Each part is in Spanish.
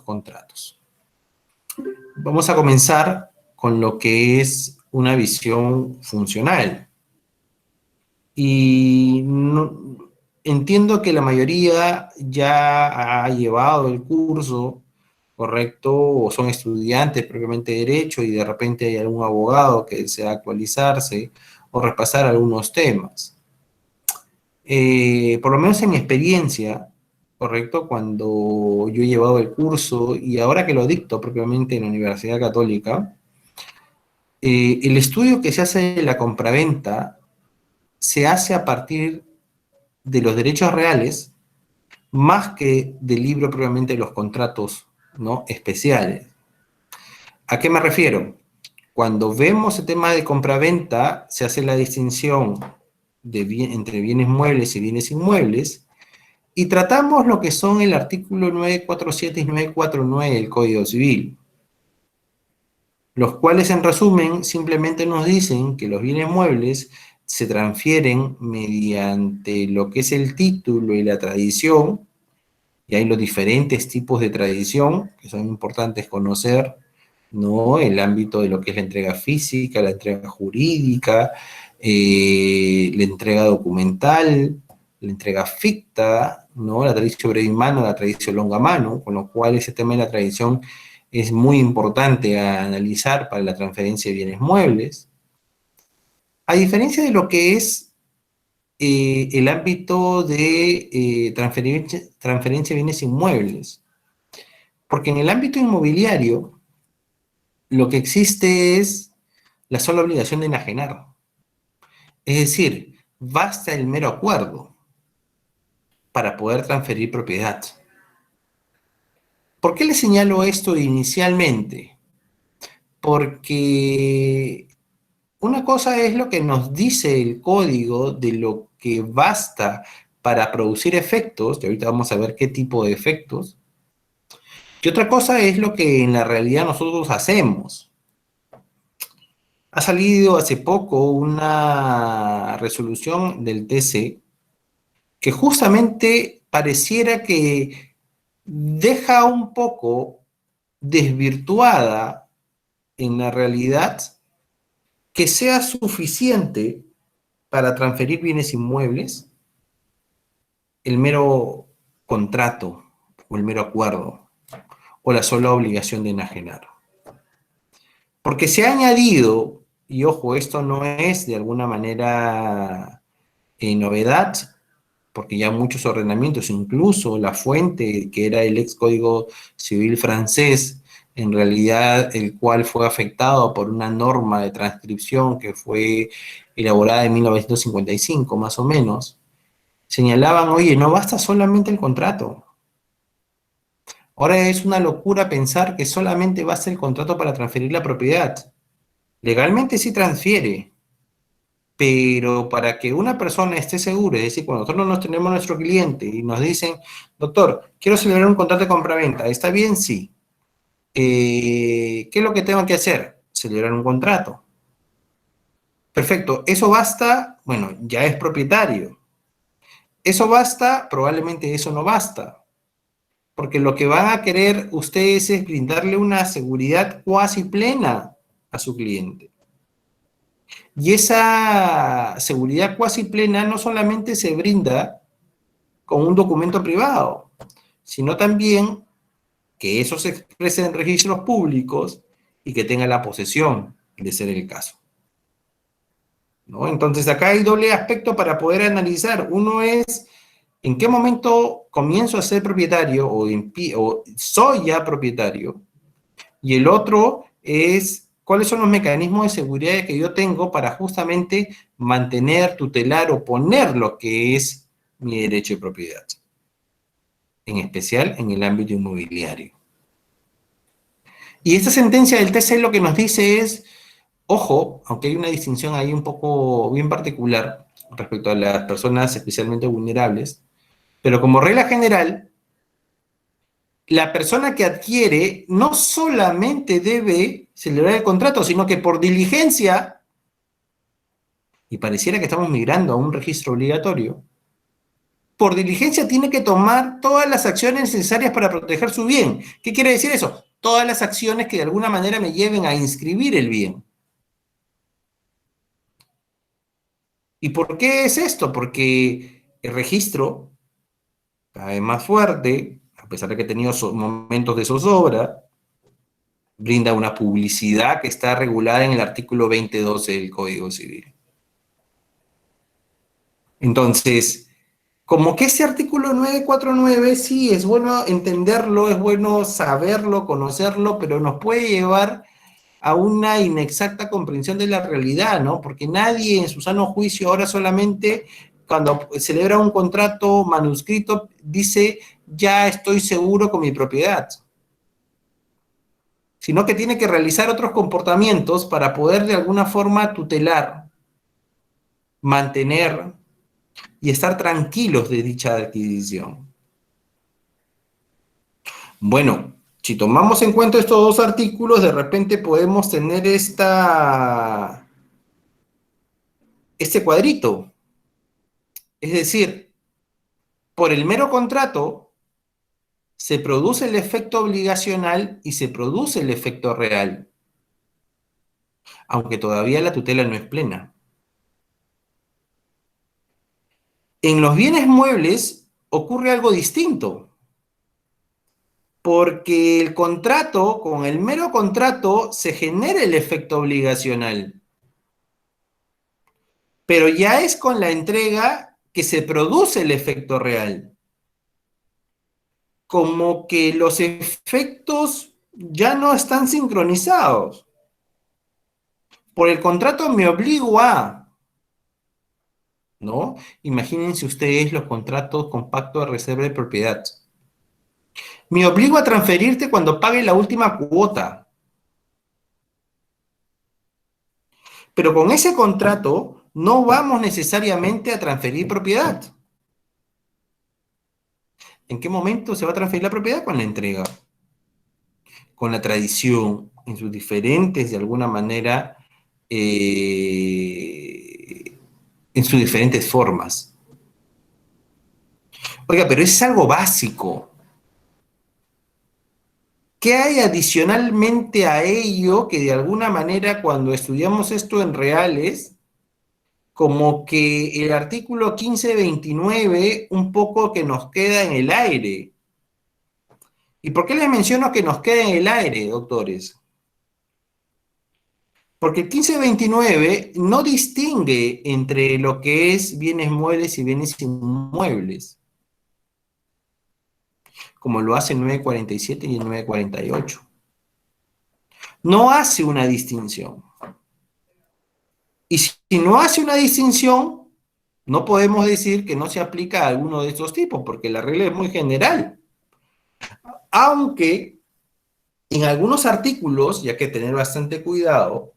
contratos. Vamos a comenzar con lo que es una visión funcional. Y entiendo que la mayoría ya ha llevado el curso, ¿correcto? O son estudiantes propiamente de derecho y de repente hay algún abogado que desea actualizarse o repasar algunos temas. Por lo menos en mi experiencia, ¿correcto? Cuando yo he llevado el curso y ahora que lo dicto propiamente en la Universidad Católica, el estudio que se hace de la compraventa se hace a partir de los derechos reales más que del libro propiamente de los contratos, ¿no?, especiales. ¿A qué me refiero? Cuando vemos el tema de compraventa, se hace la distinción entre bienes muebles y bienes inmuebles, y tratamos lo que son el artículo 947 y 949 del Código Civil, los cuales en resumen simplemente nos dicen que los bienes muebles se transfieren mediante lo que es el título y la tradición, y hay los diferentes tipos de tradición que son importantes conocer, ¿no? El ámbito de lo que es la entrega física, la entrega jurídica, la entrega documental, la entrega ficta, ¿no? La tradición breve mano, la tradición longa mano, con lo cual ese tema de la tradición es muy importante a analizar para la transferencia de bienes muebles. A diferencia de lo que es el ámbito de transferencia de bienes inmuebles, porque en el ámbito inmobiliario lo que existe es la sola obligación de enajenar. Es decir, basta el mero acuerdo para poder transferir propiedad. ¿Por qué le señalo esto inicialmente? Porque una cosa es lo que nos dice el código de lo que basta para producir efectos, y ahorita vamos a ver qué tipo de efectos, y otra cosa es lo que en la realidad nosotros hacemos. Ha salido hace poco una resolución del TC que justamente pareciera que deja un poco desvirtuada en la realidad que sea suficiente para transferir bienes inmuebles el mero contrato o el mero acuerdo o la sola obligación de enajenar. Porque se ha añadido, y ojo, esto no es de alguna manera novedad, porque ya muchos ordenamientos, incluso la fuente que era el ex Código Civil francés, en realidad el cual fue afectado por una norma de transcripción que fue elaborada en 1955 más o menos, señalaban, oye, no basta solamente el contrato. Ahora es una locura pensar que solamente basta el contrato para transferir la propiedad. Legalmente sí transfiere, pero para que una persona esté segura, es decir, cuando nosotros nos tenemos nuestro cliente y nos dicen, doctor, quiero celebrar un contrato de compraventa, ¿está bien? Sí. ¿Qué es lo que tengo que hacer? Celebrar un contrato. Perfecto, ¿eso basta? Bueno, ya es propietario. ¿Eso basta? Probablemente eso no basta. Porque lo que van a querer ustedes es brindarle una seguridad cuasi plena a su cliente. Y esa seguridad cuasi plena no solamente se brinda con un documento privado, sino también que eso se exprese en registros públicos y que tenga la posesión, de ser el caso, ¿no? Entonces acá hay doble aspecto para poder analizar. Uno es en qué momento comienzo a ser propietario o soy ya propietario, y el otro es cuáles son los mecanismos de seguridad que yo tengo para justamente mantener, tutelar o poner lo que es mi derecho de propiedad, en especial en el ámbito inmobiliario. Y esta sentencia del TC lo que nos dice es, ojo, aunque hay una distinción ahí un poco bien particular respecto a las personas especialmente vulnerables, pero como regla general, la persona que adquiere no solamente debe celebrar el contrato, sino que por diligencia, y pareciera que estamos migrando a un registro obligatorio, por diligencia tiene que tomar todas las acciones necesarias para proteger su bien. ¿Qué quiere decir eso? Todas las acciones que de alguna manera me lleven a inscribir el bien. ¿Y por qué es esto? Porque el registro, cada vez más fuerte, a pesar de que he tenido momentos de zozobra, brinda una publicidad que está regulada en el artículo 2012 del Código Civil. Entonces, como que ese artículo 949 sí es bueno entenderlo, es bueno saberlo, conocerlo, pero nos puede llevar a una inexacta comprensión de la realidad, ¿no? Porque nadie en su sano juicio ahora solamente cuando celebra un contrato manuscrito dice ya estoy seguro con mi propiedad, sino que tiene que realizar otros comportamientos para poder de alguna forma tutelar, mantener y estar tranquilos de dicha adquisición. Bueno, si tomamos en cuenta estos dos artículos, de repente podemos tener este cuadrito. Es decir, por el mero contrato se produce el efecto obligacional y se produce el efecto real, aunque todavía la tutela no es plena. En los bienes muebles ocurre algo distinto, porque el contrato, con el mero contrato, se genera el efecto obligacional, pero ya es con la entrega que se produce el efecto real. Como que los efectos ya no están sincronizados. Por el contrato me obligo a, ¿no? Imagínense ustedes los contratos con pacto de reserva de propiedad. Me obligo a transferirte cuando pague la última cuota. Pero con ese contrato no vamos necesariamente a transferir propiedad. ¿En qué momento se va a transferir la propiedad? Con la entrega. Con la tradición, en sus diferentes, de alguna manera, en sus diferentes formas. Oiga, pero es algo básico. ¿Qué hay adicionalmente a ello que de alguna manera cuando estudiamos esto en reales, como que el artículo 1529 un poco que nos queda en el aire? ¿Y por qué les menciono que nos queda en el aire, doctores? Porque el 1529 no distingue entre lo que es bienes muebles y bienes inmuebles, como lo hace el 947 y el 948. No hace una distinción. Y si no hace una distinción, no podemos decir que no se aplica a alguno de estos tipos, porque la regla es muy general. Aunque en algunos artículos, ya que tener bastante cuidado,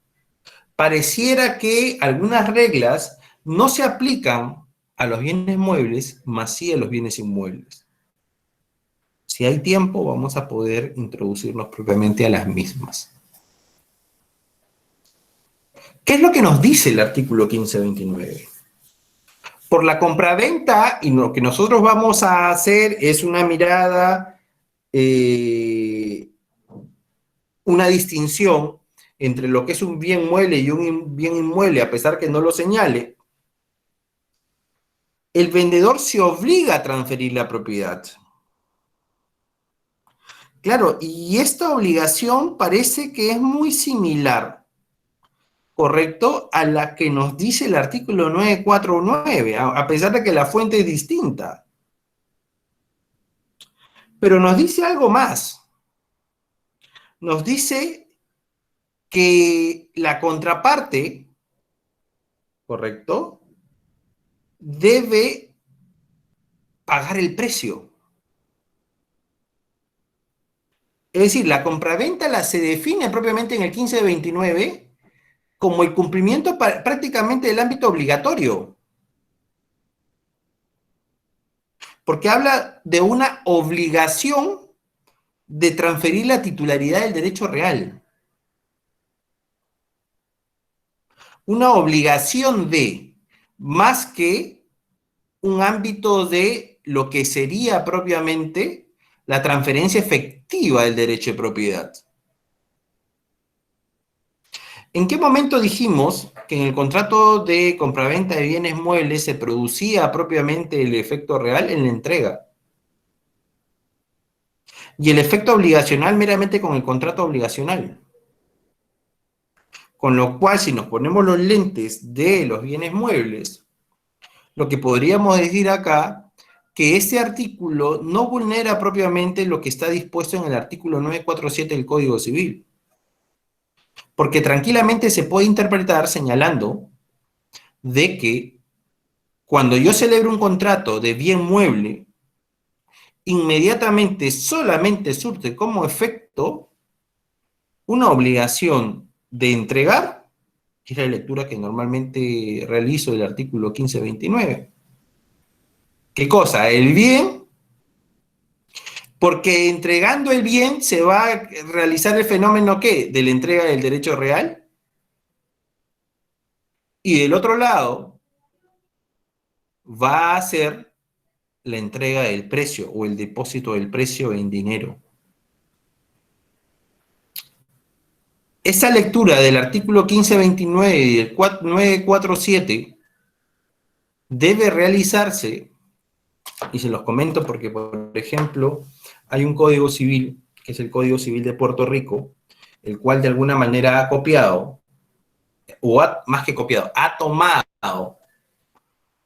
pareciera que algunas reglas no se aplican a los bienes muebles, más sí a los bienes inmuebles. Si hay tiempo, vamos a poder introducirnos propiamente a las mismas. ¿Qué es lo que nos dice el artículo 1529? Por la compraventa, y lo que nosotros vamos a hacer es una mirada, una distinción entre lo que es un bien mueble y un bien inmueble, a pesar que no lo señale. El vendedor se obliga a transferir la propiedad. Claro, y esta obligación parece que es muy similar, ¿correcto?, a la que nos dice el artículo 949, a pesar de que la fuente es distinta. Pero nos dice algo más. Nos dice que la contraparte, ¿correcto?, debe pagar el precio. Es decir, la compraventa se define propiamente en el 1529 como el cumplimiento prácticamente del ámbito obligatorio, porque habla de una obligación de transferir la titularidad del derecho real. Una obligación de, más que un ámbito de lo que sería propiamente la transferencia efectiva del derecho de propiedad. ¿En qué momento dijimos que en el contrato de compraventa de bienes muebles se producía propiamente el efecto real en la entrega? Y el efecto obligacional meramente con el contrato obligacional. Con lo cual, si nos ponemos los lentes de los bienes muebles, lo que podríamos decir acá, que este artículo no vulnera propiamente lo que está dispuesto en el artículo 947 del Código Civil. Porque tranquilamente se puede interpretar señalando de que cuando yo celebro un contrato de bien mueble, inmediatamente solamente surte como efecto una obligación de entregar, que es la lectura que normalmente realizo del artículo 1529. ¿Qué cosa? El bien, porque entregando el bien se va a realizar el fenómeno ¿qué? De la entrega del derecho real. Y del otro lado va a ser la entrega del precio o el depósito del precio en dinero. Esa lectura del artículo 1529 y del 947 debe realizarse, y se los comento porque, por ejemplo, hay un código civil, que es el Código Civil de Puerto Rico, el cual de alguna manera ha copiado, más que copiado, ha tomado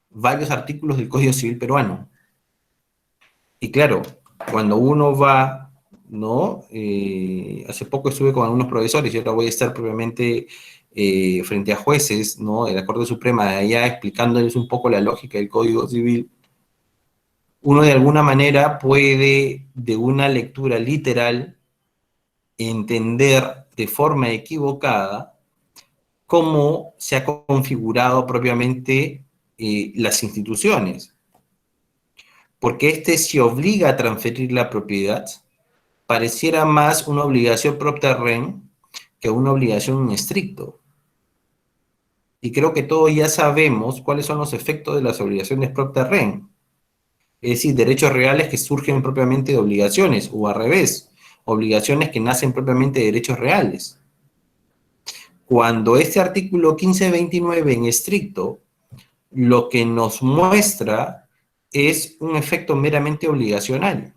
varios artículos del Código Civil peruano. Y claro, cuando uno va, ¿no? Hace poco estuve con algunos profesores y ahora voy a estar propiamente frente a jueces, ¿no? De la Corte Suprema de allá explicándoles un poco la lógica del Código Civil. Uno de alguna manera puede, de una lectura literal, entender de forma equivocada cómo se ha configurado propiamente las instituciones. Porque este se obliga a transferir la propiedad, pareciera más una obligación propter rem que una obligación en estricto. Y creo que todos ya sabemos cuáles son los efectos de las obligaciones propter rem. Es decir, derechos reales que surgen propiamente de obligaciones, o al revés, obligaciones que nacen propiamente de derechos reales. Cuando este artículo 1529 en estricto, lo que nos muestra es un efecto meramente obligacional.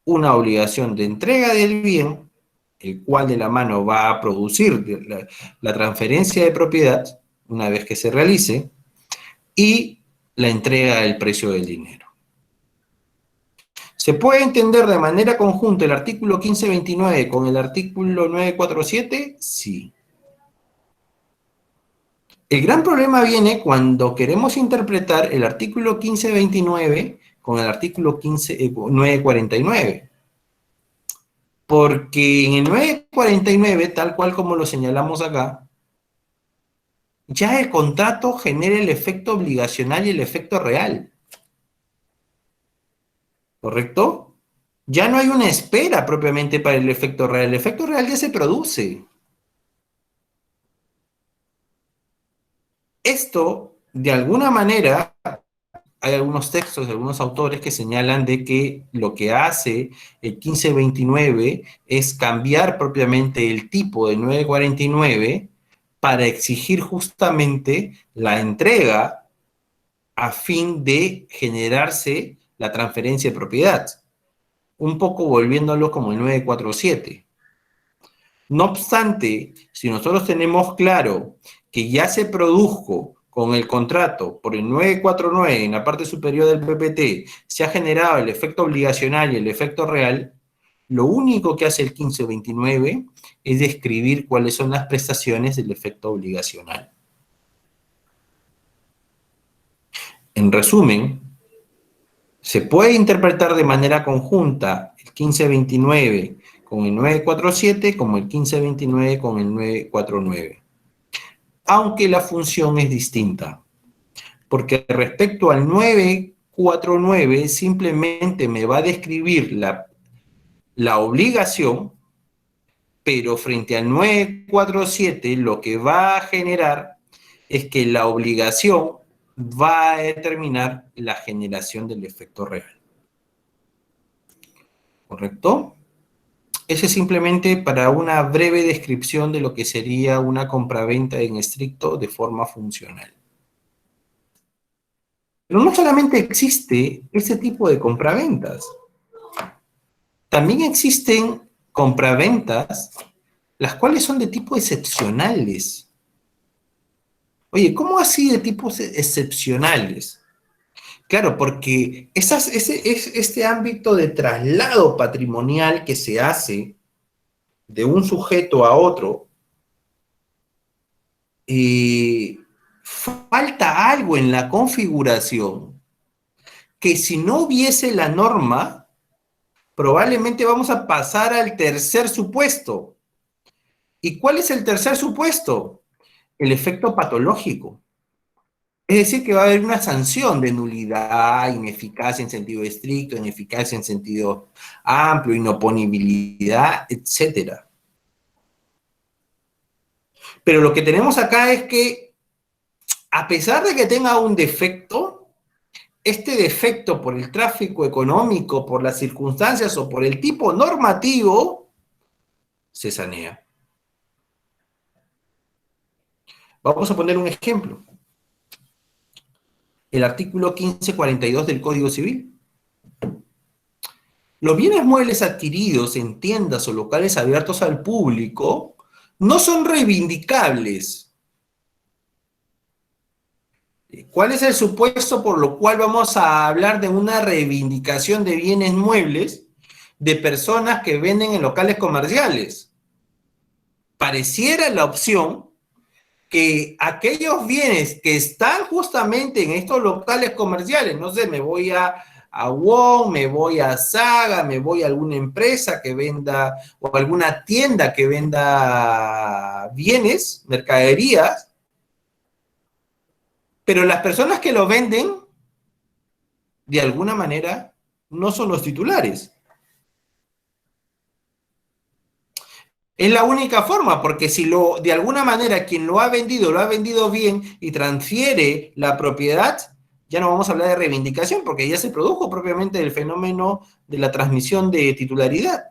Una obligación de entrega del bien, el cual de la mano va a producir la transferencia de propiedad, una vez que se realice, y la entrega del precio del dinero. ¿Se puede entender de manera conjunta el artículo 1529 con el artículo 947? Sí. El gran problema viene cuando queremos interpretar el artículo 1529 con el artículo 949. Porque en el 949, tal cual como lo señalamos acá, ya el contrato genera el efecto obligacional y el efecto real. ¿Correcto? Ya no hay una espera propiamente para el efecto real. El efecto real ya se produce. Esto, de alguna manera, hay algunos textos de algunos autores que señalan de que lo que hace el 1529 es cambiar propiamente el tipo de 949 para exigir justamente la entrega a fin de generarse la transferencia de propiedad. Un poco volviéndolo como el 947. No obstante, si nosotros tenemos claro que ya se produjo con el contrato por el 949 en la parte superior del PPT, se ha generado el efecto obligacional y el efecto real, lo único que hace el 1529 es describir cuáles son las prestaciones del efecto obligacional. En resumen, se puede interpretar de manera conjunta el 1529 con el 947 como el 1529 con el 949. Aunque la función es distinta. Porque respecto al 949 simplemente me va a describir la obligación, pero frente al 947 lo que va a generar es que la obligación va a determinar la generación del efecto real. ¿Correcto? Ese es simplemente para una breve descripción de lo que sería una compraventa en estricto de forma funcional. Pero no solamente existe ese tipo de compraventas, también existen compraventas las cuales son de tipo excepcionales. Oye, ¿cómo así de tipos excepcionales? Claro, porque este ámbito de traslado patrimonial que se hace de un sujeto a otro, falta algo en la configuración que si no hubiese la norma, probablemente vamos a pasar al tercer supuesto. ¿Y cuál es el tercer supuesto? El efecto patológico. Es decir, que va a haber una sanción de nulidad, ineficacia en sentido estricto, ineficacia en sentido amplio, inoponibilidad, etc. Pero lo que tenemos acá es que, a pesar de que tenga un defecto, este defecto por el tráfico económico, por las circunstancias o por el tipo normativo, se sanea. Vamos a poner un ejemplo. El artículo 1542 del Código Civil. Los bienes muebles adquiridos en tiendas o locales abiertos al público no son reivindicables. ¿Cuál es el supuesto por lo cual vamos a hablar de una reivindicación de bienes muebles de personas que venden en locales comerciales? Pareciera la opción que aquellos bienes que están justamente en estos locales comerciales, no sé, me voy a WOM, me voy a Saga, me voy a alguna empresa que venda, o alguna tienda que venda bienes, mercaderías, pero las personas que lo venden, de alguna manera, no son los titulares. Es la única forma, porque si de alguna manera quien lo ha vendido bien y transfiere la propiedad, ya no vamos a hablar de reivindicación, porque ya se produjo propiamente el fenómeno de la transmisión de titularidad.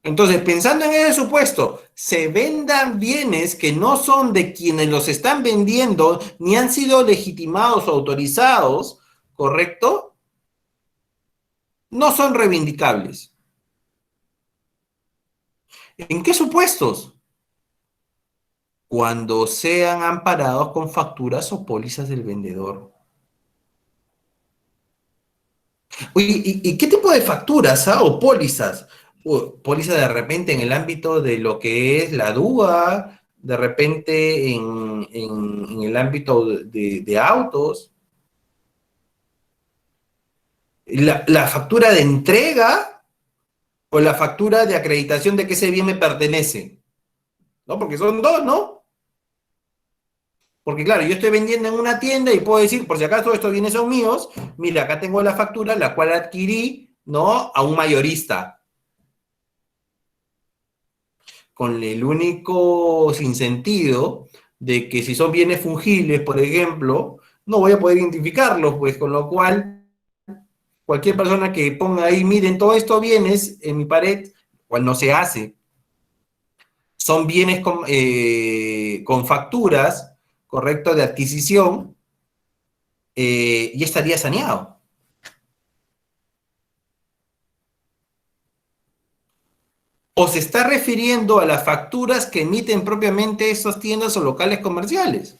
Entonces, pensando en ese supuesto, se vendan bienes que no son de quienes los están vendiendo, ni han sido legitimados o autorizados, ¿correcto? No son reivindicables. ¿En qué supuestos? Cuando sean amparados con facturas o pólizas del vendedor. Oye, ¿y qué tipo de facturas o pólizas? Pólizas de repente en el ámbito de lo que es la DUA, de repente en el ámbito de autos. La factura de entrega o la factura de acreditación de que ese bien me pertenece. ¿No? Porque son dos, ¿no? Porque claro, yo estoy vendiendo en una tienda y puedo decir, por si acaso estos bienes son míos, mira, acá tengo la factura, la cual adquirí, ¿no? A un mayorista. Con el único sinsentido de que si son bienes fungibles, por ejemplo, no voy a poder identificarlos, pues con lo cual cualquier persona que ponga ahí, miren, todos estos bienes en mi pared, cual no se hace, son bienes con facturas, correcto, de adquisición, y estaría saneado. O se está refiriendo a las facturas que emiten propiamente esas tiendas o locales comerciales.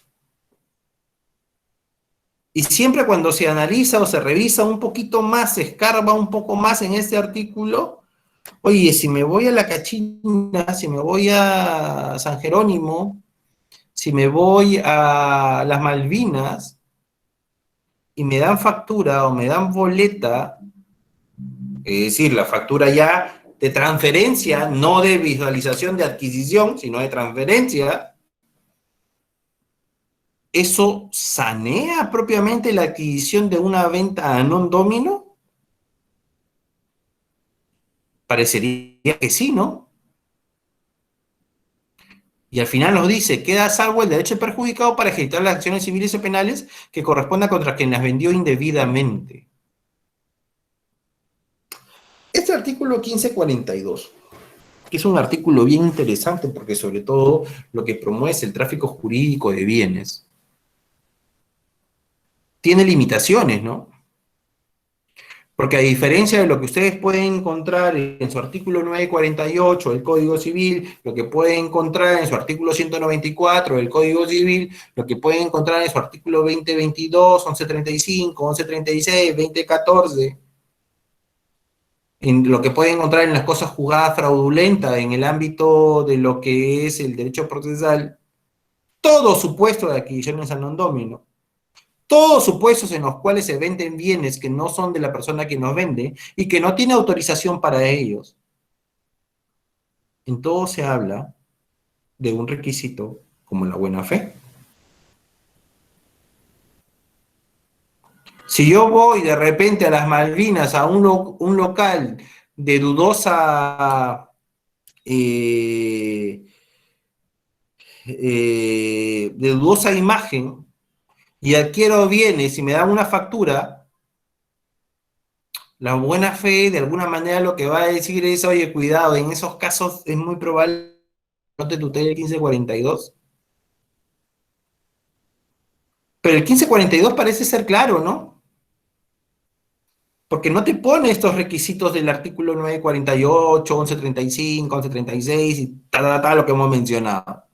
Y siempre cuando se analiza o se revisa un poquito más, se escarba un poco más en este artículo, oye, si me voy a La Cachina, si me voy a San Jerónimo, si me voy a las Malvinas y me dan factura o me dan boleta, es decir, la factura ya de transferencia, no de visualización de adquisición, sino de transferencia, ¿eso sanea propiamente la adquisición de una venta a non domino? Parecería que sí, ¿no? Y al final nos dice, queda a salvo el derecho del perjudicado para ejecutar las acciones civiles o penales que corresponda contra quien las vendió indebidamente. Este artículo 1542, que es un artículo bien interesante porque sobre todo lo que promueve es el tráfico jurídico de bienes, tiene limitaciones, ¿no? Porque a diferencia de lo que ustedes pueden encontrar en su artículo 948 del Código Civil, lo que pueden encontrar en su artículo 194 del Código Civil, lo que pueden encontrar en su artículo 2022, 1135, 1136, 2014, en lo que pueden encontrar en las cosas juzgadas fraudulentas en el ámbito de lo que es el derecho procesal, todo supuesto de adquisiciones a non domino, todos supuestos en los cuales se venden bienes que no son de la persona que nos vende y que no tiene autorización para ellos. En todo se habla de un requisito como la buena fe. Si yo voy de repente a las Malvinas a un local de dudosa de dudosa imagen y adquiero bienes y me dan una factura, la buena fe de alguna manera lo que va a decir es, oye, cuidado, en esos casos es muy probable que no te tutele el 1542. Pero el 1542 parece ser claro, ¿no? Porque no te pone estos requisitos del artículo 948, 1135, 1136 y tal, lo que hemos mencionado.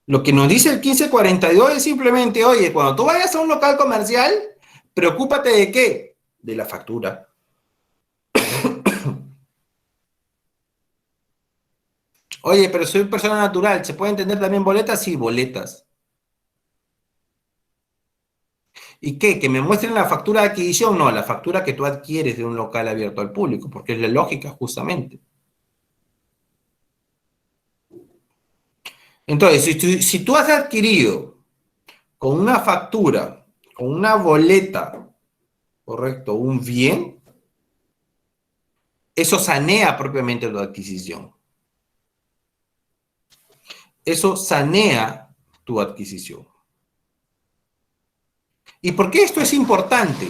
Lo que nos dice el 1542 es simplemente, oye, cuando tú vayas a un local comercial, preocúpate de qué? De la factura. Oye, pero soy persona natural, ¿se puede entender también boletas? Sí, boletas. ¿Y qué? ¿Que me muestren la factura de adquisición? No, la factura que tú adquieres de un local abierto al público, porque es la lógica justamente. Entonces, si tú has adquirido con una factura, con una boleta, correcto, un bien, eso sanea propiamente tu adquisición. Eso sanea tu adquisición. ¿Y por qué esto es importante?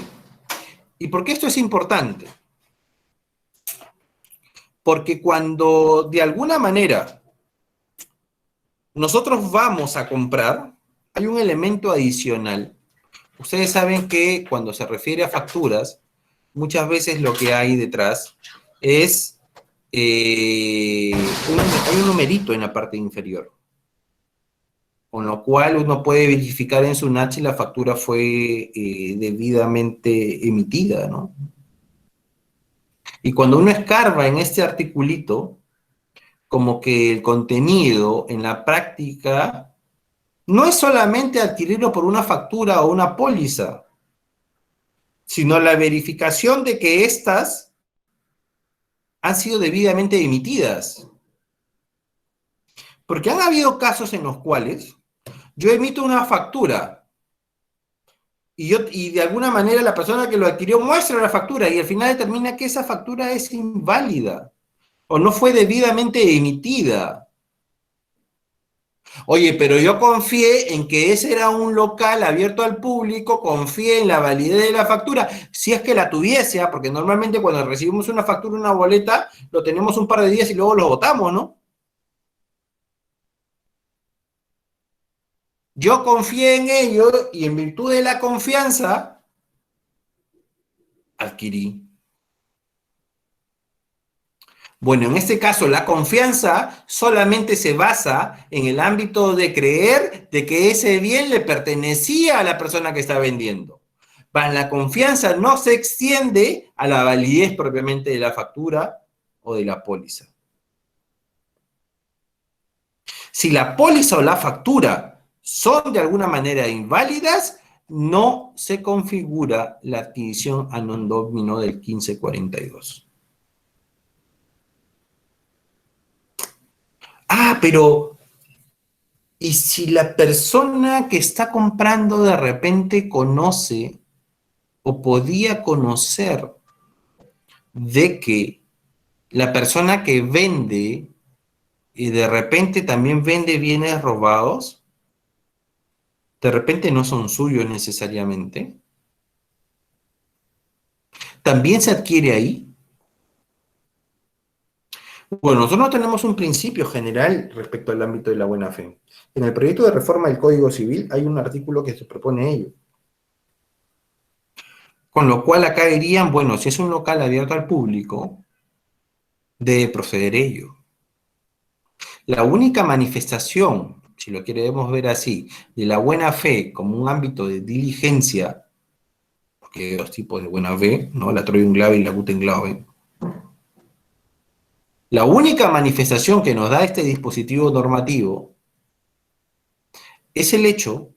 ¿Y por qué esto es importante? Porque cuando de alguna manera nosotros vamos a comprar, hay un elemento adicional. Ustedes saben que cuando se refiere a facturas, muchas veces lo que hay detrás es hay un numerito en la parte inferior, con lo cual uno puede verificar en su NACH si la factura fue debidamente emitida, ¿no? Y cuando uno escarba en este articulito, como que el contenido en la práctica no es solamente adquirirlo por una factura o una póliza, sino la verificación de que éstas han sido debidamente emitidas. Porque han habido casos en los cuales yo emito una factura y de alguna manera la persona que lo adquirió muestra la factura y al final determina que esa factura es inválida o no fue debidamente emitida. Oye, pero yo confié en que ese era un local abierto al público, confié en la validez de la factura, si es que la tuviese, porque normalmente cuando recibimos una factura, una boleta, lo tenemos un par de días y luego lo botamos, ¿no? Yo confié en ello y en virtud de la confianza, adquirí. Bueno, en este caso, la confianza solamente se basa en el ámbito de creer de que ese bien le pertenecía a la persona que está vendiendo. Mas la confianza no se extiende a la validez propiamente de la factura o de la póliza. Si la póliza o la factura son de alguna manera inválidas, no se configura la adquisición a non domino del 1542. Ah, pero ¿y si la persona que está comprando de repente conoce o podía conocer de que la persona que vende y de repente también vende bienes robados, de repente no son suyos necesariamente, también se adquiere ahí. Bueno, nosotros tenemos un principio general respecto al ámbito de la buena fe. En el proyecto de reforma del Código Civil hay un artículo que se propone ello. Con lo cual acá dirían, bueno, si es un local abierto al público, debe proceder ello. La única manifestación, si lo queremos ver así, de la buena fe como un ámbito de diligencia, porque hay dos tipos de buena fe, ¿no? La Treuenglave y la Gutenglaube. La única manifestación que nos da este dispositivo normativo es el hecho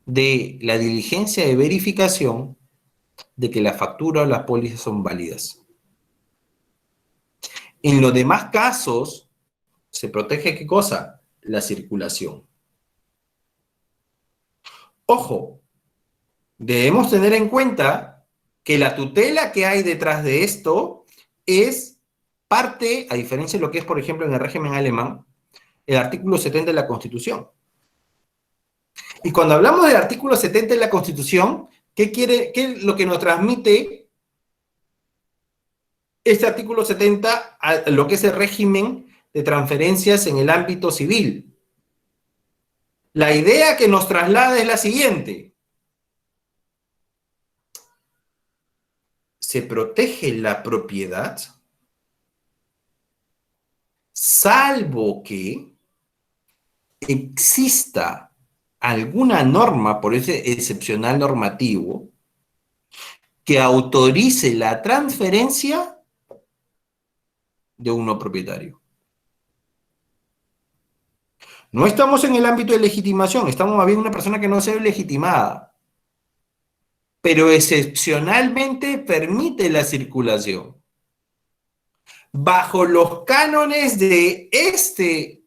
de la diligencia de verificación de que la factura o las pólizas son válidas. En los demás casos, se protege ¿qué cosa? La circulación. Ojo, debemos tener en cuenta que la tutela que hay detrás de esto es parte, a diferencia de lo que es, por ejemplo, en el régimen alemán, el artículo 70 de la Constitución. Y cuando hablamos del artículo 70 de la Constitución, ¿qué es lo que nos transmite este artículo 70 a lo que es el régimen de transferencias en el ámbito civil? La idea que nos traslada es la siguiente. Se protege la propiedad, salvo que exista alguna norma, por ese excepcional normativo, que autorice la transferencia de un no propietario. No estamos en el ámbito de legitimación, estamos más bien una persona que no se ve legitimada, pero excepcionalmente permite la circulación bajo los cánones de este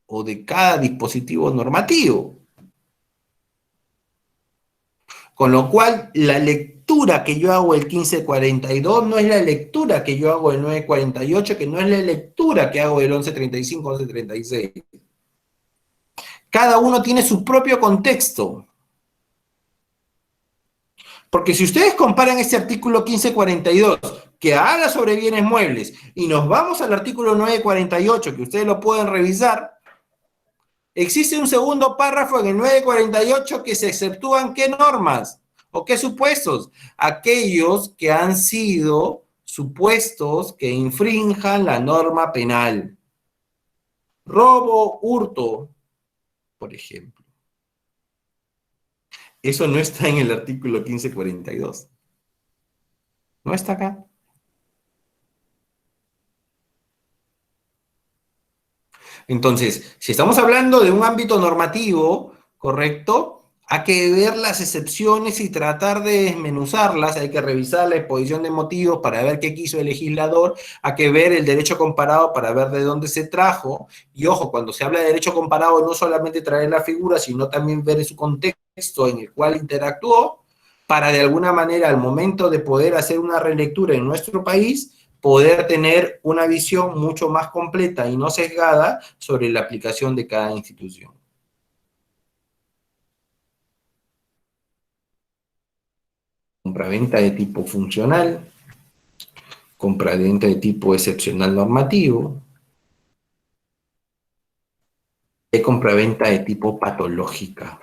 o de cada dispositivo normativo. Con lo cual, la lectura que yo hago el 1542 no es la lectura que yo hago el 948, que no es la lectura que hago el 1135, 1136. Cada uno tiene su propio contexto. Porque si ustedes comparan este artículo 1542, que habla sobre bienes muebles, y nos vamos al artículo 948, que ustedes lo pueden revisar, existe un segundo párrafo en el 948 que se exceptúan ¿qué normas? ¿O qué supuestos? Aquellos que han sido supuestos que infrinjan la norma penal. Robo, hurto, por ejemplo. Eso no está en el artículo 1542. No está acá. Entonces, si estamos hablando de un ámbito normativo, ¿correcto? Hay que ver las excepciones y tratar de desmenuzarlas, hay que revisar la exposición de motivos para ver qué quiso el legislador, hay que ver el derecho comparado para ver de dónde se trajo, y ojo, cuando se habla de derecho comparado no solamente traer la figura, sino también ver su contexto en el cual interactuó, para de alguna manera al momento de poder hacer una relectura en nuestro país, poder tener una visión mucho más completa y no sesgada sobre la aplicación de cada institución. Compraventa de tipo funcional, compraventa de tipo excepcional normativo, y compraventa de tipo patológica.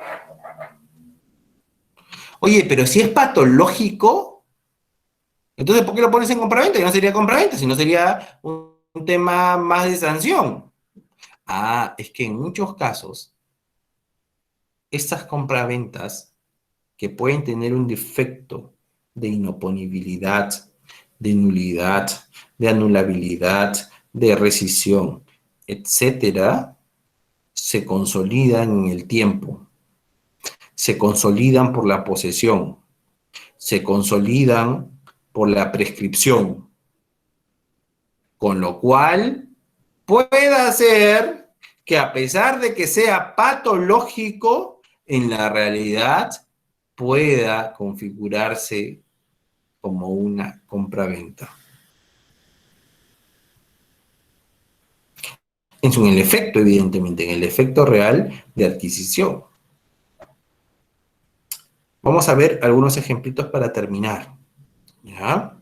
Oye, pero si es patológico, entonces ¿por qué lo pones en compraventa? Ya no sería compraventa, sino sería un tema más de sanción. Ah, es que en muchos casos, estas compraventas que pueden tener un defecto de inoponibilidad, de nulidad, de anulabilidad, de rescisión, etcétera, se consolidan en el tiempo, se consolidan por la posesión, se consolidan por la prescripción, con lo cual puede ser que a pesar de que sea patológico, en la realidad pueda configurarse como una compraventa. En el efecto, evidentemente, en el efecto real de adquisición. Vamos a ver algunos ejemplitos para terminar. ¿Ya?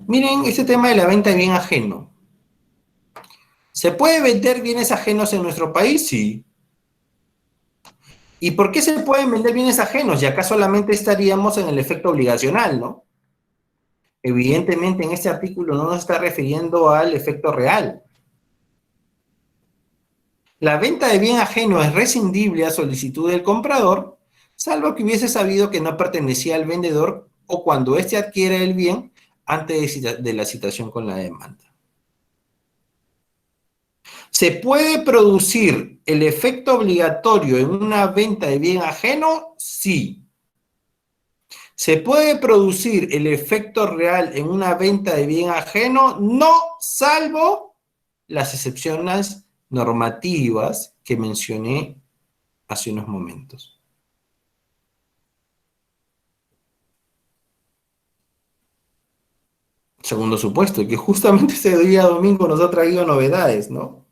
Miren este tema de la venta de bien ajeno. ¿Se puede vender bienes ajenos en nuestro país? Sí. ¿Y por qué se pueden vender bienes ajenos? Y acá solamente estaríamos en el efecto obligacional, ¿no? Evidentemente en este artículo no nos está refiriendo al efecto real. La venta de bien ajeno es rescindible a solicitud del comprador, salvo que hubiese sabido que no pertenecía al vendedor o cuando éste adquiere el bien antes de la citación con la demanda. ¿Se puede producir el efecto obligatorio en una venta de bien ajeno? Sí. ¿Se puede producir el efecto real en una venta de bien ajeno? No, salvo las excepciones normativas que mencioné hace unos momentos. Segundo supuesto, que justamente este día domingo nos ha traído novedades, ¿no?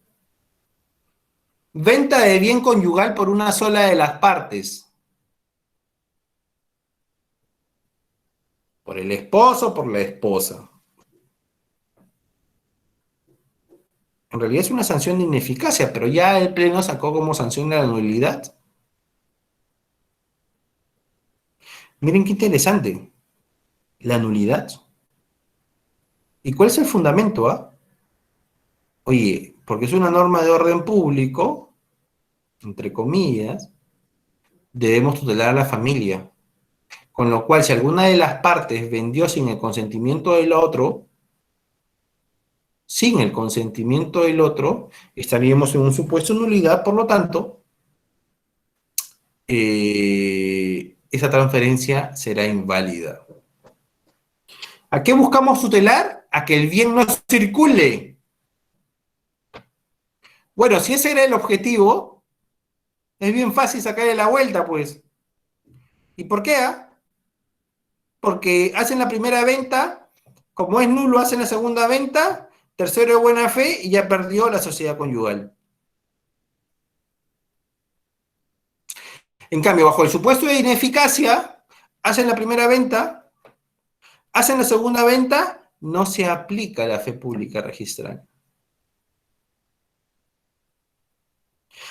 Venta de bien conyugal por una sola de las partes. Por el esposo, por la esposa. En realidad es una sanción de ineficacia, pero ya el Pleno sacó como sanción de la nulidad. Miren qué interesante. La nulidad. ¿Y cuál es el fundamento? Oye, porque es una norma de orden público, entre comillas, debemos tutelar a la familia. Con lo cual, si alguna de las partes vendió sin el consentimiento del otro, estaríamos en un supuesto de nulidad, por lo tanto, esa transferencia será inválida. ¿A qué buscamos tutelar? A que el bien no circule. Bueno, si ese era el objetivo, es bien fácil sacarle la vuelta, pues. ¿Y por qué? Porque hacen la primera venta, como es nulo, hacen la segunda venta, tercero de buena fe y ya perdió la sociedad conyugal. En cambio, bajo el supuesto de ineficacia, hacen la primera venta, hacen la segunda venta, no se aplica la fe pública registral.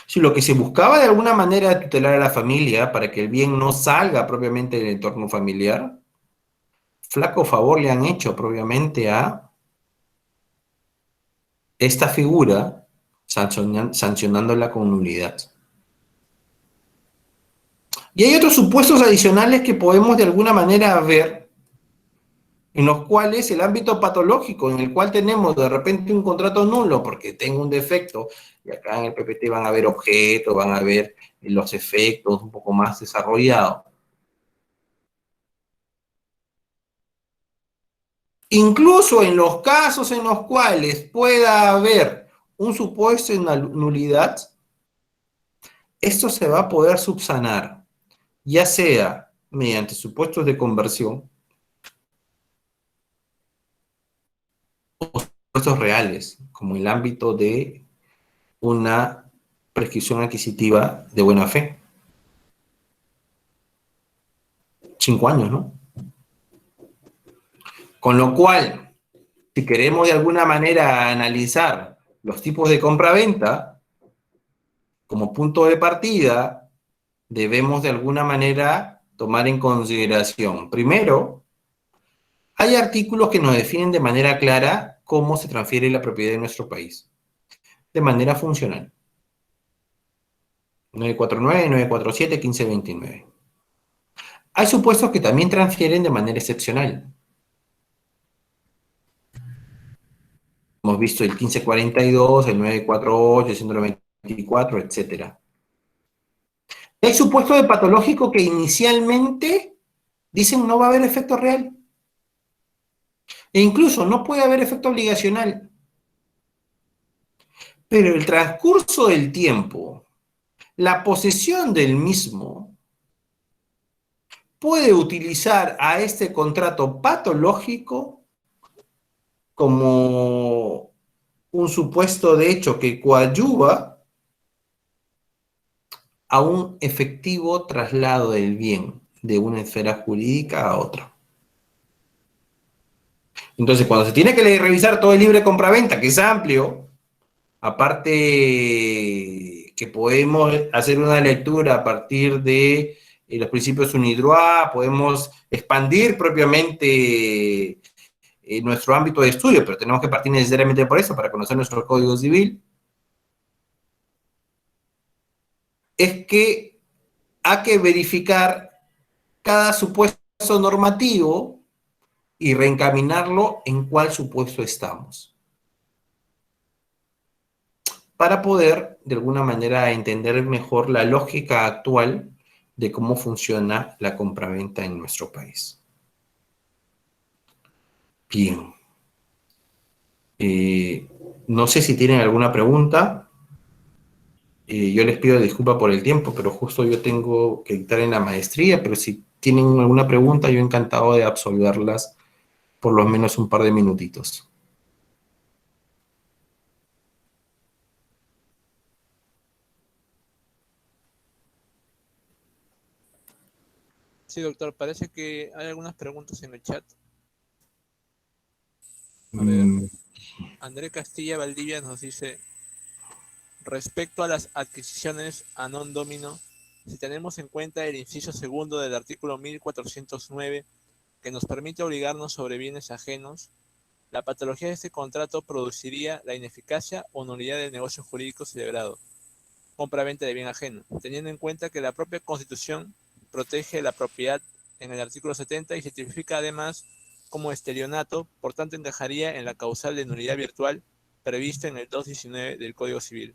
Si lo que se buscaba de alguna manera tutelar a la familia para que el bien no salga propiamente del entorno familiar, flaco favor le han hecho propiamente a esta figura sancionándola con nulidad. Y hay otros supuestos adicionales que podemos de alguna manera ver, en los cuales el ámbito patológico, en el cual tenemos de repente un contrato nulo porque tengo un defecto, y acá en el PPT van a ver objetos, van a ver los efectos un poco más desarrollados. Incluso en los casos en los cuales pueda haber un supuesto de nulidad, esto se va a poder subsanar, ya sea mediante supuestos de conversión o supuestos reales, como el ámbito de una prescripción adquisitiva de buena fe. 5 años, ¿no? Con lo cual, si queremos de alguna manera analizar los tipos de compra-venta como punto de partida, debemos de alguna manera tomar en consideración, primero, hay artículos que nos definen de manera clara cómo se transfiere la propiedad en nuestro país, de manera funcional. 949, 947, 1529. Hay supuestos que también transfieren de manera excepcional. Hemos visto el 1542, el 948, el 194, etc. Hay supuestos de patológico que inicialmente dicen no va a haber efecto real. E incluso no puede haber efecto obligacional. Pero el transcurso del tiempo, la posesión del mismo, puede utilizar a este contrato patológico como un supuesto de hecho que coadyuva a un efectivo traslado del bien de una esfera jurídica a otra. Entonces, cuando se tiene que revisar todo el libre compraventa, que es amplio, aparte que podemos hacer una lectura a partir de los principios UNIDROIT, podemos expandir propiamente nuestro ámbito de estudio, pero tenemos que partir necesariamente por eso, para conocer nuestro Código Civil, es que hay que verificar cada supuesto normativo y reencaminarlo en cuál supuesto estamos, para poder, de alguna manera, entender mejor la lógica actual de cómo funciona la compraventa en nuestro país. Bien. No sé si tienen alguna pregunta. Yo les pido disculpas por el tiempo, pero justo yo tengo que dictar en la maestría, pero si tienen alguna pregunta, yo encantado de absolverlas por lo menos un par de minutitos. Sí, doctor, parece que hay algunas preguntas en el chat. A ver, Mm, André Castilla Valdivia nos dice, respecto a las adquisiciones a non domino, si tenemos en cuenta el inciso segundo del artículo 1409, que nos permite obligarnos sobre bienes ajenos, la patología de este contrato produciría la ineficacia o nulidad del negocio jurídico celebrado, compra-venta de bien ajeno, teniendo en cuenta que la propia Constitución protege la propiedad en el artículo 70 y se tipifica además como estelionato, por tanto encajaría en la causal de nulidad virtual prevista en el 219 del Código Civil.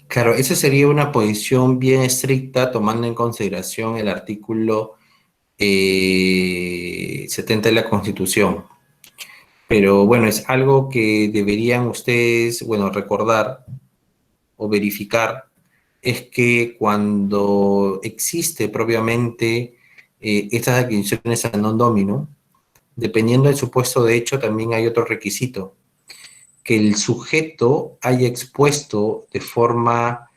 claro, esa sería una posición bien estricta tomando en consideración el artículo 70 de la Constitución. Pero bueno, es algo que deberían ustedes, bueno, recordar o verificar, es que cuando existe propiamente estas adquisiciones a non domino, dependiendo del supuesto de hecho, también hay otro requisito, que el sujeto haya expuesto de forma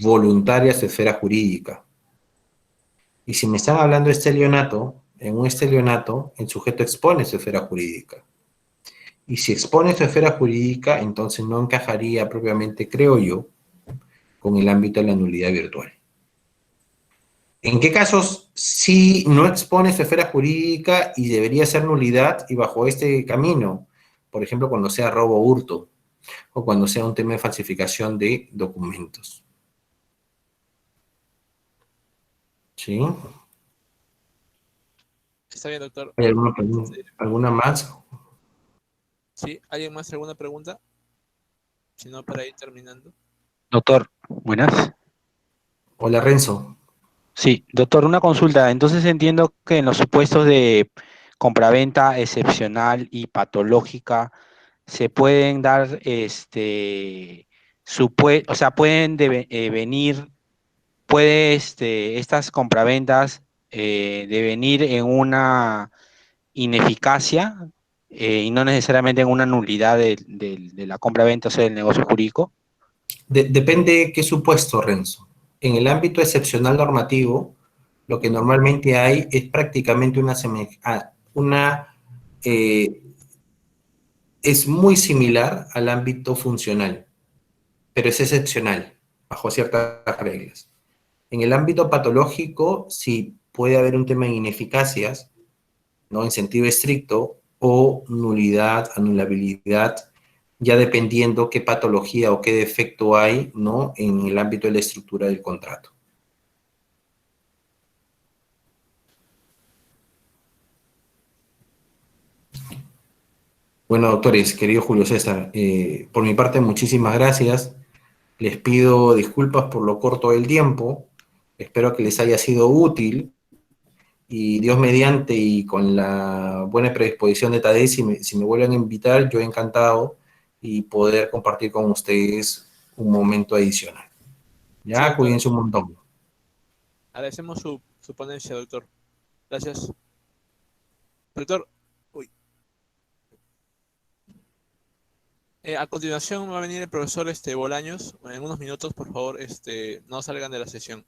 voluntaria su esfera jurídica. Y si me están hablando de estelionato, en un estelionato, el sujeto expone su esfera jurídica. Y si expone su esfera jurídica, entonces no encajaría propiamente, creo yo, con el ámbito de la nulidad virtual. ¿En qué casos sí no expone su esfera jurídica y debería ser nulidad y bajo este camino? Por ejemplo, cuando sea robo o hurto o cuando sea un tema de falsificación de documentos. ¿Sí? Está bien, doctor. ¿Hay alguna, Sí, alguna más? ¿sí? ¿Alguien más alguna pregunta? Si no, para ir terminando. Doctor, buenas. Hola, Renzo. Sí, doctor, una consulta. Entonces entiendo que en los supuestos de compraventa excepcional y patológica se pueden dar, o sea, pueden venir, puede, estas compraventas devenir en una ineficacia y no necesariamente en una nulidad de la compraventa, o sea, del negocio jurídico. Depende qué supuesto, Renzo. En el ámbito excepcional normativo, lo que normalmente hay es prácticamente eh, es muy similar al ámbito funcional, pero es excepcional, bajo ciertas reglas. En el ámbito patológico, sí puede haber un tema de ineficacias, ¿no? En sentido estricto, o nulidad, anulabilidad, ya dependiendo qué patología o qué defecto hay, ¿no? En el ámbito de la estructura del contrato. Bueno, doctores, querido Julio César, por mi parte, muchísimas gracias. Les pido disculpas por lo corto del tiempo. Espero que les haya sido útil y Dios mediante y con la buena predisposición de Tadej, si me vuelven a invitar, yo encantado y poder compartir con ustedes un momento adicional. Sí, Ya, doctor. cuídense un montón. Agradecemos su ponencia, doctor. Gracias. Doctor, uy, A continuación va a venir el profesor Bolaños. En unos minutos, por favor, no salgan de la sesión.